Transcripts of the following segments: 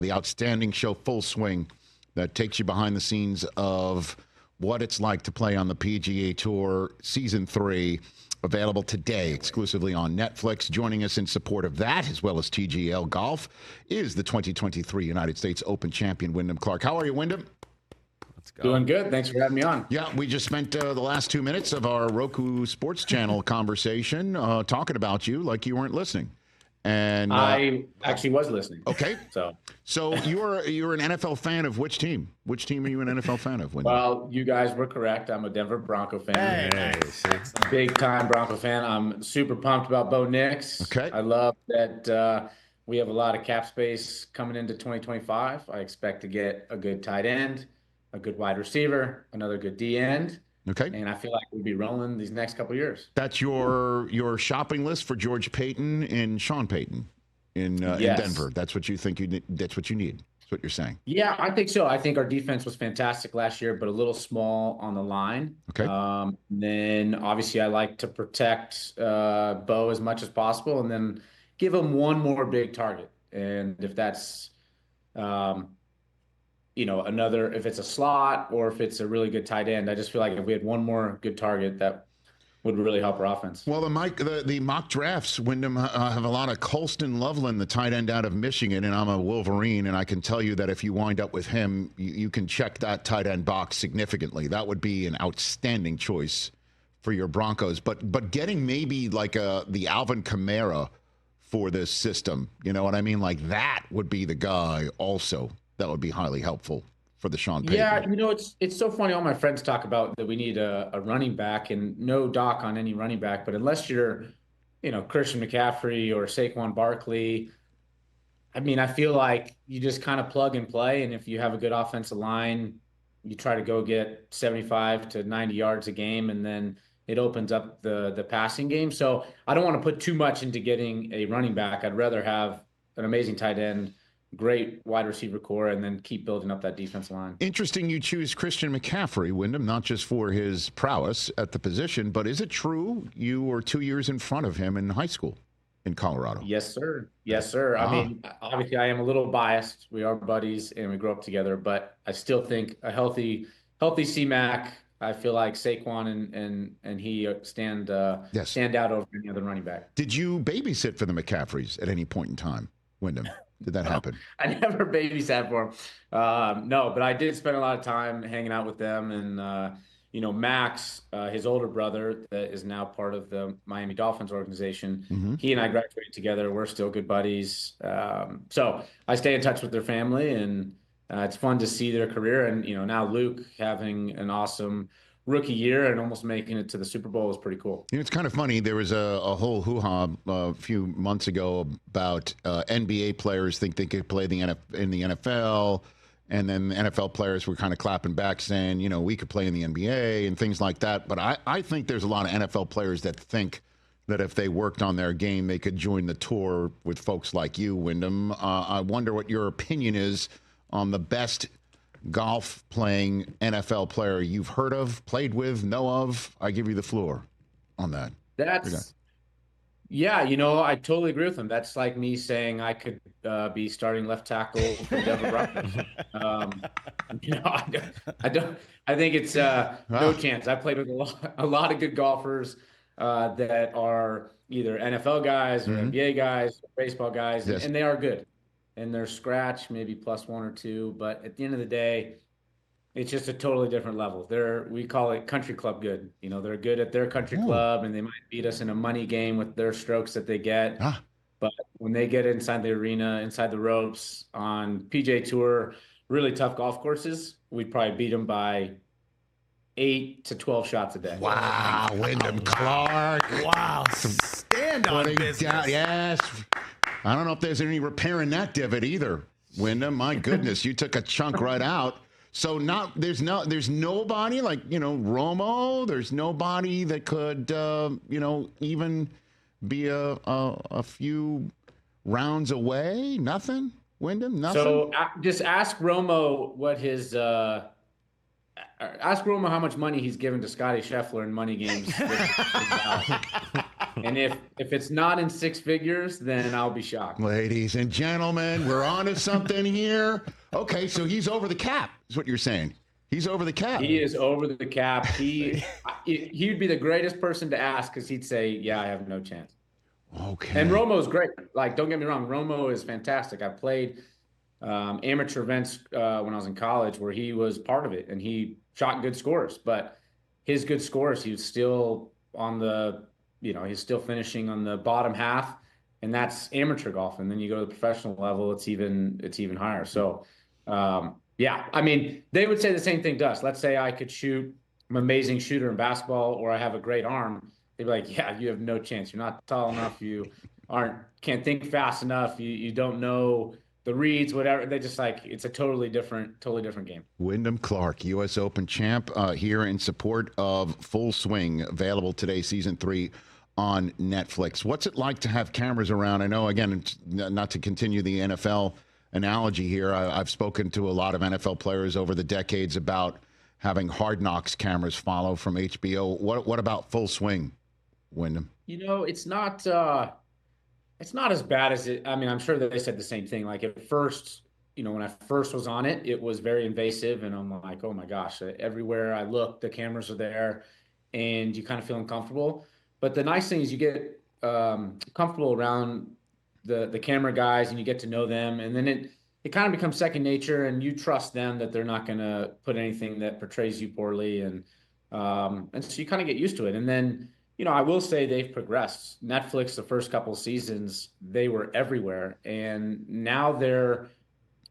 the outstanding show Full Swing that takes you behind the scenes of what it's like to play on the PGA Tour Season 3, available today exclusively on Netflix. Joining us in support of that, as well as TGL Golf, is the 2023 United States Open champion, Wyndham Clark. How are you, Wyndham? Let's go. Doing good. Thanks for having me on. Yeah, we just spent the last 2 minutes of our Roku Sports Channel conversation talking about you like you weren't listening. And I actually was listening. Okay. So you're an NFL fan of which team? Which team are you an NFL fan of? Well, you guys were correct. I'm a Denver Bronco fan. Hey. Big time Bronco fan. I'm super pumped about Bo Nix. Okay. I love that we have a lot of cap space coming into 2025. I expect to get a good tight end, a good wide receiver, another good D end. Okay. And I feel like we'll be rolling these next couple of years. That's your shopping list for George Payton and Sean Payton in Denver. That's what you think you need. That's what you need. That's what you're saying. Yeah, I think so. I think our defense was fantastic last year, but a little small on the line. Okay. Then obviously I like to protect Bo as much as possible, and then give him one more big target. And if that's another, if it's a slot or if it's a really good tight end, I just feel like if we had one more good target, that would really help our offense. Well, the mock drafts, Wyndham, have a lot of Colston Loveland, the tight end out of Michigan, and I'm a Wolverine, and I can tell you that if you wind up with him, you can check that tight end box significantly. That would be an outstanding choice for your Broncos. But getting maybe like the Alvin Kamara for this system, you know what I mean? Like that would be the guy also. That would be highly helpful for the Sean Payton. Yeah, it's so funny. All my friends talk about that we need a running back, and no dock on any running back. But unless you're, Christian McCaffrey or Saquon Barkley, I mean, I feel like you just kind of plug and play. And if you have a good offensive line, you try to go get 75 to 90 yards a game, and then it opens up the passing game. So I don't want to put too much into getting a running back. I'd rather have an amazing tight end, great wide receiver core, and then keep building up that defense line. Interesting you choose Christian McCaffrey, Wyndham, not just for his prowess at the position, but is it true you were 2 years in front of him in high school in Colorado? Yes, sir. Yes, sir. I mean, obviously I am a little biased. We are buddies and we grew up together, but I still think a healthy C-Mac, I feel like Saquon and he stand out over any other running back. Did you babysit for the McCaffreys at any point in time, Wyndham? Did that happen? I never babysat for him. No, but I did spend a lot of time hanging out with them. And, Max, his older brother that is now part of the Miami Dolphins organization, he and I graduated together. We're still good buddies. So I stay in touch with their family, and it's fun to see their career. And, now Luke having an awesome rookie year and almost making it to the Super Bowl is pretty cool. It's kind of funny. There was a whole hoo-ha a few months ago about NBA players think they could play in the NFL, and then NFL players were kind of clapping back saying, we could play in the NBA and things like that. But I think there's a lot of NFL players that think that if they worked on their game, they could join the tour with folks like you, Wyndham. I wonder what your opinion is on the best golf playing NFL player you've heard of, played with, know of. I give you the floor on that. I totally agree with him. That's like me saying I could be starting left tackle for Denver Broncos. I think it's no chance. I played with a lot of good golfers that are either NFL guys or NBA guys, or baseball guys, and they are good. And they're scratch, maybe +1 or 2. But at the end of the day, it's just a totally different level. We call it country club good. They're good at their country club, and they might beat us in a money game with their strokes that they get. But when they get inside the arena, inside the ropes on PGA Tour, really tough golf courses, we'd probably beat them by 8 to 12 shots a day. Wow, Wyndham Clark. Wow, stand on business. Yes. I don't know if there's any repair in that divot either, Wyndham. My goodness, you took a chunk right out. So there's nobody like, Romo. There's nobody that could, even be a few rounds away. Nothing, Wyndham. Nothing. So just ask Romo what his. Ask Romo how much money he's given to Scotty Scheffler in money games. And if it's not in six figures, then I'll be shocked. Ladies and gentlemen, we're on to something here. Okay, so he's over the cap, is what you're saying. He's over the cap. He is over the cap. He would be the greatest person to ask because he'd say, yeah, I have no chance. Okay. And Romo's great. Like, don't get me wrong, Romo is fantastic. I played amateur events when I was in college where he was part of it, and he shot good scores. But his good scores, he was still on the, he's still finishing on the bottom half, and that's amateur golf. And then you go to the professional level, it's even higher. So, yeah, I mean, they would say the same thing to us. Let's say I could shoot, I'm an amazing shooter in basketball, or I have a great arm. They'd be like, yeah, you have no chance. You're not tall enough. You can't think fast enough. You don't know the reads, whatever. They just like, it's a totally different game. Wyndham Clark, U.S. Open champ, here in support of Full Swing, available today, season 3 on Netflix. What's it like to have cameras around? I know, again, it's not to continue the NFL analogy here. I've spoken to a lot of NFL players over the decades about having Hard Knocks cameras follow from HBO. What about Full Swing, Wyndham? It's not as bad as it. I mean, I'm sure that they said the same thing. Like at first, when I first was on it, it was very invasive, and I'm like, oh my gosh, everywhere I look, the cameras are there, and you kind of feel uncomfortable. But the nice thing is you get comfortable around the camera guys, and you get to know them, and then it kind of becomes second nature, and you trust them that they're not going to put anything that portrays you poorly, and so you kind of get used to it. And then, I will say they've progressed. Netflix, the first couple seasons, they were everywhere, and now they're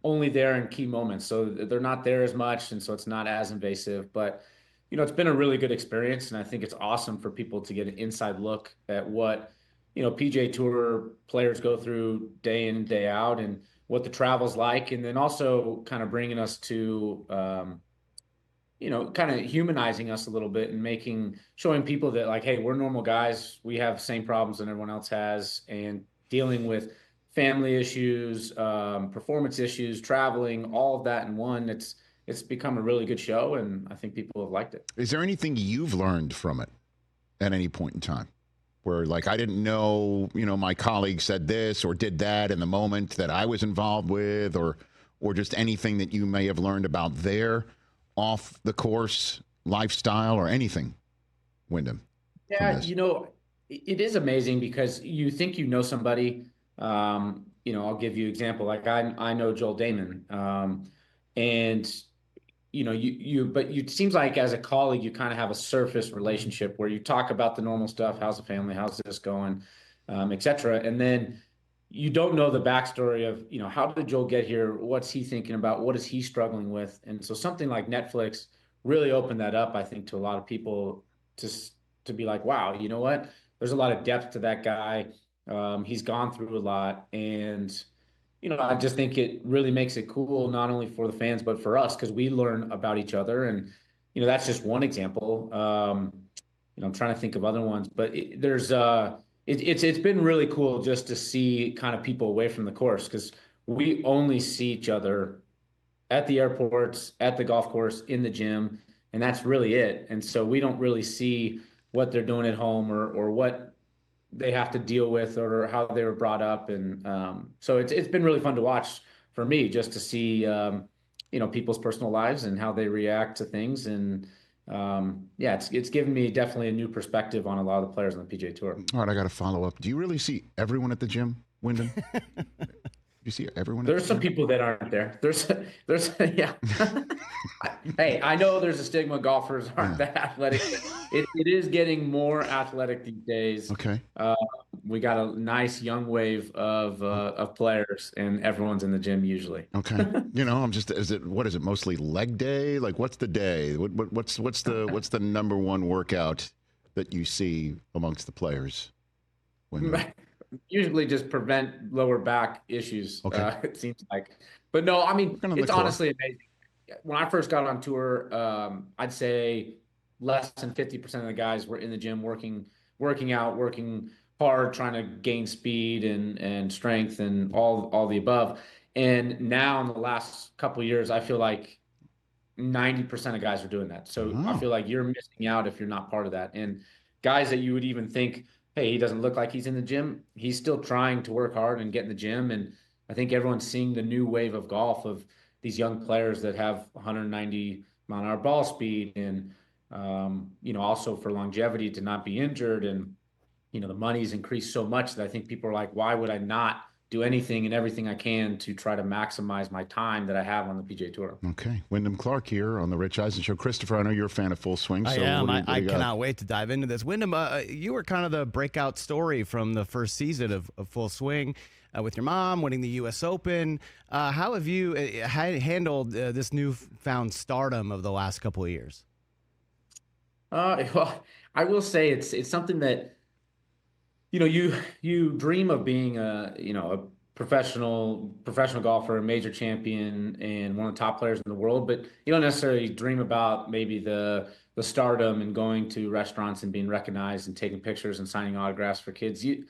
only there in key moments, so they're not there as much, and so it's not as invasive. But it's been a really good experience, and I think it's awesome for people to get an inside look at what PGA Tour players go through day in and day out, and what the travel's like, and then also kind of bringing us to kind of humanizing us a little bit, and showing people that, like, hey, we're normal guys. We have the same problems that everyone else has, and dealing with family issues, performance issues, traveling, all of that in one. It's become a really good show, and I think people have liked it. Is there anything you've learned from it at any point in time where, like, I didn't know, my colleague said this or did that in the moment that I was involved with, or just anything that you may have learned about their off the course lifestyle or anything, Wyndham? Yeah, it is amazing because you think somebody. I'll give you an example. Like I know Joel Damon, and but it seems like as a colleague you kind of have a surface relationship where you talk about the normal stuff. How's the family? How's this going? Etc. And then you don't know the backstory of, how did Joel get here? What's he thinking about? What is he struggling with? And so something like Netflix really opened that up, I think, to a lot of people to be like, wow, you know what? There's a lot of depth to that guy. He's gone through a lot. And, I just think it really makes it cool, not only for the fans, but for us, because we learn about each other. And, that's just one example. I'm trying to think of other ones, but it's been really cool just to see kind of people away from the course, because we only see each other at the airports, at the golf course, in the gym, and that's really it. And so we don't really see what they're doing at home or what they have to deal with or how they were brought up. And so it's been really fun to watch for me, just to see people's personal lives and how they react to things. And it's given me definitely a new perspective on a lot of the players on the PGA Tour. All right, I got to follow up. Do you really see everyone at the gym, Wyndham? You see everyone? There's some people that aren't there. There's yeah. Hey, I know there's a stigma golfers aren't that athletic. It is getting more athletic these days. Okay. We got a nice young wave of players, and everyone's in the gym usually. Okay. What is it? Mostly leg day? Like, what's the day? What's the number one workout that you see amongst the players? Usually just prevent lower back issues. Okay. It seems like, but no, I mean, it's honestly amazing. When I first got on tour, I'd say less than 50% of the guys were in the gym working out, working hard, trying to gain speed and strength and all the above. And now in the last couple of years, I feel like 90% of guys are doing that. So I feel like you're missing out if you're not part of that. And guys that you would even think hey, he doesn't look like he's in the gym. He's still trying to work hard and get in the gym. And I think everyone's seeing the new wave of golf of these young players that have 190-mile-an-hour ball speed and, also for longevity to not be injured. And, the money's increased so much that I think people are like, why would I not do anything and everything I can to try to maximize my time that I have on the PGA Tour? Okay. Wyndham Clark here on the Rich Eisen Show. Christopher, I know you're a fan of Full Swing. I So am. I cannot wait to dive into this. Wyndham, you were kind of the breakout story from the first season of Full Swing with your mom winning the U.S. Open. How have you handled this newfound stardom of the last couple of years? Well, I will say it's something that you dream of being a professional golfer, a major champion, and one of the top players in the world, but you don't necessarily dream about maybe the stardom and going to restaurants and being recognized and taking pictures and signing autographs for kids. You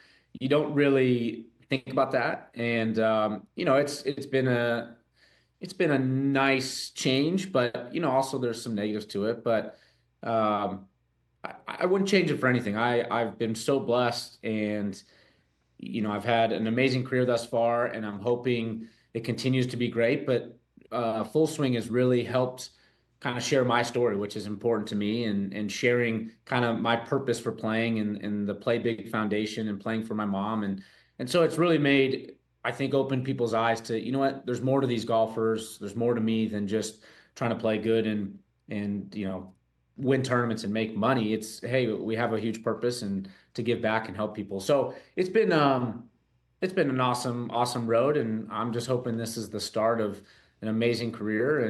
don't really think about that, and it's been a nice change, but also there's some negatives to it, but. I wouldn't change it for anything. I've been so blessed, and I've had an amazing career thus far, and I'm hoping it continues to be great. But Full Swing has really helped kind of share my story, which is important to me, and sharing kind of my purpose for playing and the Play Big Foundation and playing for my mom, and so it's really made, I think, open people's eyes to what, there's more to these golfers. There's more to me than just trying to play good and win tournaments and make money. It's, hey, we have a huge purpose and to give back and help people. So it's been an awesome road, and I'm just hoping this is the start of an amazing career,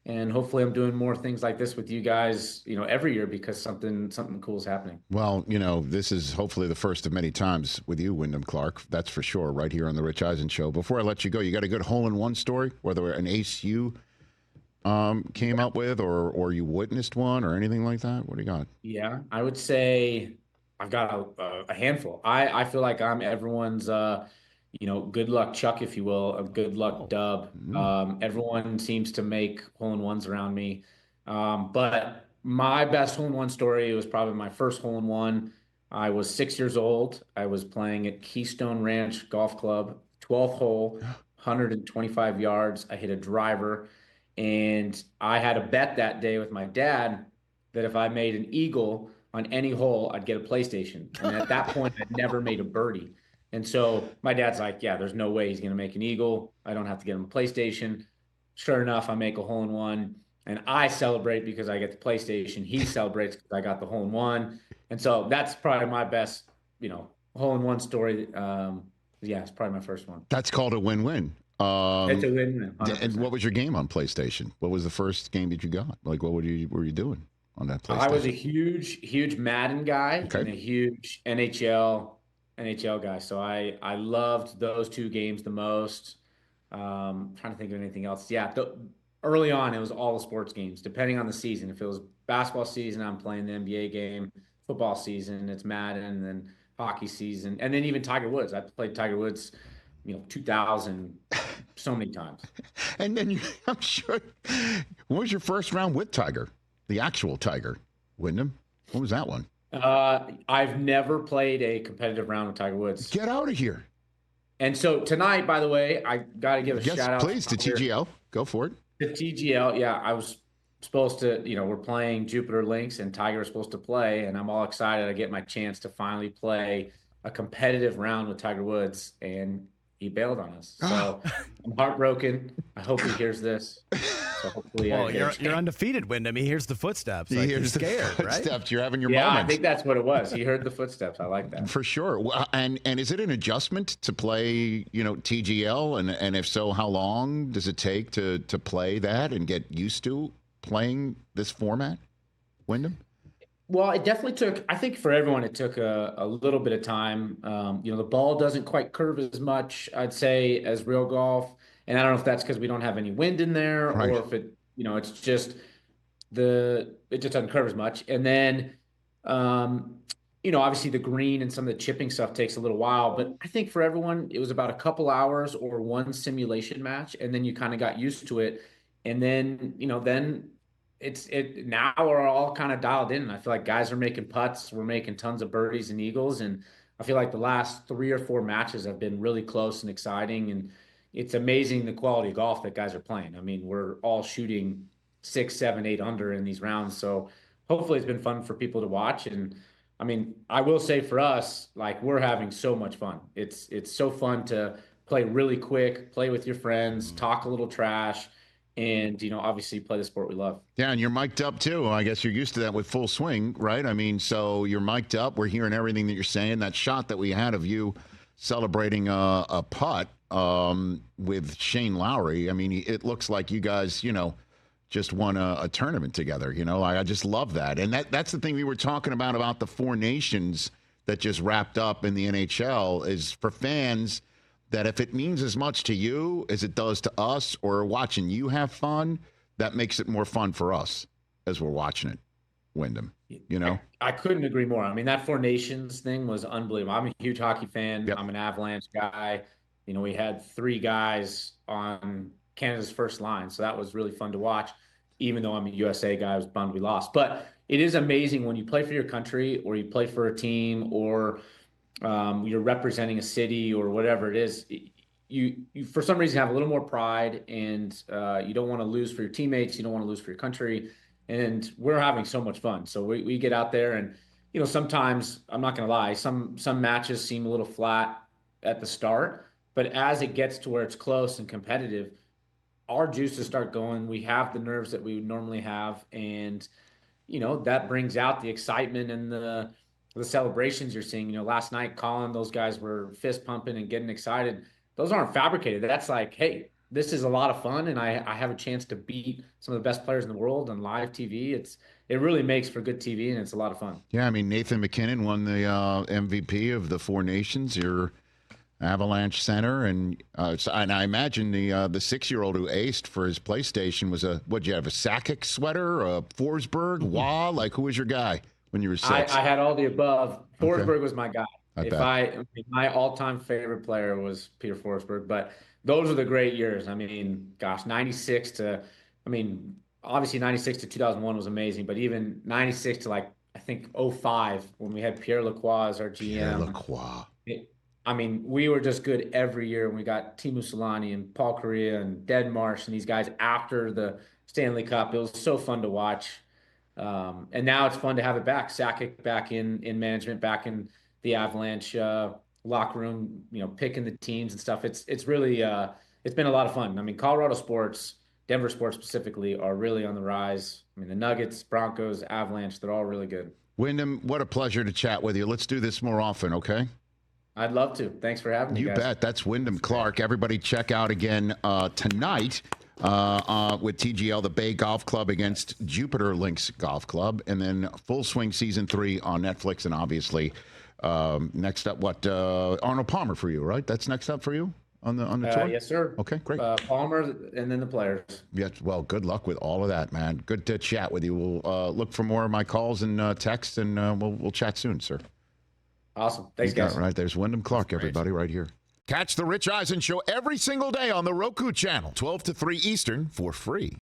and hopefully I'm doing more things like this with you guys, every year, because something cool is happening. Well, this is hopefully the first of many times with you, Wyndham Clark. That's for sure, right here on the Rich Eisen Show. Before I let you go, you got a good hole-in-one story, whether an ace you came up with, or you witnessed one, or anything like that? What do you got? Yeah, I would say I've got a handful. I feel like I'm everyone's good luck Chuck, if you will, a good luck Dub. Everyone seems to make hole-in-ones around me, but my best hole-in-one story was probably my first hole-in-one. I was 6 years old. I was playing at Keystone Ranch Golf Club, 12th hole, 125 yards. I hit a driver. And I had a bet that day with my dad that if I made an eagle on any hole, I'd get a PlayStation. And at that point, I'd never made a birdie. And so my dad's like, yeah, there's no way he's going to make an eagle. I don't have to get him a PlayStation. Sure enough, I make a hole-in-one. And I celebrate because I get the PlayStation. He celebrates because I got the hole-in-one. And so that's probably my best, hole-in-one story. Yeah, it's probably my first one. That's called a win-win. It's a win-win. And what was your game on PlayStation? What was the first game that you got? Like, what were you doing on that PlayStation? I was a huge Madden guy and a huge NHL guy. So I loved those two games the most. Trying to think of anything else. Yeah, early on it was all the sports games, depending on the season. If it was basketball season, I'm playing the NBA game. Football season, it's Madden, and then hockey season, and then even Tiger Woods. I played Tiger Woods 2000 so many times. And then I'm sure, what was your first round with Tiger? The actual Tiger, Wyndham? What was that one? I've never played a competitive round with Tiger Woods. Get out of here. And so tonight, by the way, I got to give a shout out. Please, to TGL. Go for it. The TGL, yeah. I was supposed to, we're playing Jupiter Links, and Tiger is supposed to play, and I'm all excited. I get my chance to finally play a competitive round with Tiger Woods, and he bailed on us. So I'm heartbroken. I hope he hears this. So hopefully, you're undefeated, Wyndham. He hears the footsteps. He hears the footsteps. Right? You're having your moments. moments. I think that's what it was. He heard the footsteps. I like that. For sure. And is it an adjustment to play, TGL? And if so, how long does it take to play that and get used to playing this format, Wyndham? Well, it definitely took, I think for everyone, it took a little bit of time. The ball doesn't quite curve as much, I'd say, as real golf. And I don't know if that's because we don't have any wind in there, right, or if it, it's just it just doesn't curve as much. And then, obviously the green and some of the chipping stuff takes a little while, but I think for everyone, it was about a couple hours or one simulation match. And then you kind of got used to it. And then, then now we're all kind of dialed in. I feel like guys are making putts, we're making tons of birdies and eagles, and I feel like the last 3 or 4 matches have been really close and exciting, and it's amazing the quality of golf that guys are playing. I mean, we're all shooting 6, 7, 8 under in these rounds, so hopefully it's been fun for people to watch. And I mean, I will say for us, like, we're having so much fun. It's so fun to play really quick, play with your friends, talk a little trash, and, obviously play the sport we love. Yeah, and you're mic'd up too. I guess you're used to that with Full Swing, right? I mean, so you're mic'd up. We're hearing everything that you're saying. That shot that we had of you celebrating a putt with Shane Lowry, I mean, it looks like you guys, just won a tournament together. I just love that. And that's the thing we were talking about the Four Nations that just wrapped up in the NHL, is for fans that if it means as much to you as it does to us, or watching you have fun, that makes it more fun for us as we're watching it, Wyndham. I couldn't agree more. I mean, that Four Nations thing was unbelievable. I'm a huge hockey fan. Yep. I'm an Avalanche guy. We had 3 guys on Canada's first line, so that was really fun to watch. Even though I'm a USA guy, I was bummed we lost. But it is amazing when you play for your country, or you play for a team, or you're representing a city or whatever it is, you for some reason have a little more pride, and you don't want to lose for your teammates, you don't want to lose for your country, and we're having so much fun. So we get out there, and sometimes, I'm not gonna lie, some matches seem a little flat at the start, but as it gets to where it's close and competitive, our juices start going. We have the nerves that we would normally have, and that brings out the excitement and the celebrations you're seeing. Last night, Colin, those guys were fist pumping and getting excited. Those aren't fabricated. That's like, hey, this is a lot of fun, and I have a chance to beat some of the best players in the world on live TV. It really makes for good TV, and it's a lot of fun. Yeah, I mean, Nathan McKinnon won the MVP of the Four Nations, your Avalanche center, and I imagine the 6-year-old who aced for his PlayStation was what'd you have, a Sakic sweater, a Forsberg, Wah? Like, who was your guy when you were 6? I had all the above. Forsberg was my guy. Bet. My all-time favorite player was Peter Forsberg, but those are the great years. I mean, gosh, 96 to, obviously 96 to 2001 was amazing, but even 96 to, like, I think 05, when we had Pierre Lacroix as our GM. Pierre Lacroix. We were just good every year. When we got Teemu Selanne and Paul Kariya and Dead Marsh and these guys after the Stanley Cup, it was so fun to watch. And now it's fun to have it back. Sakic back in management, back in the Avalanche locker room, picking the teams and stuff. It's really it's been a lot of fun. Colorado sports, Denver sports specifically, are really on the rise. The Nuggets, Broncos, Avalanche, they're all really good. Wyndham, what a pleasure to chat with you. Let's do this more often, okay? I'd love to. Thanks for having me, guys. You bet. That's Wyndham Clark. Everybody check out again tonight with TGL, the Bay Golf Club against Jupiter Links Golf Club, and then Full Swing Season 3 on Netflix. And obviously, next up, Arnold Palmer for you, right? That's next up for you on the tour? Yes, sir. Okay, great. Palmer, and then the players. Yes, well, good luck with all of that, man. Good to chat with you. We'll look for more of my calls and texts, and we'll chat soon, sir. Awesome. Thanks, guys. Right, there's Wyndham Clark, everybody, right here. Catch the Rich Eisen Show every single day on the Roku channel, 12 to 3 Eastern, for free.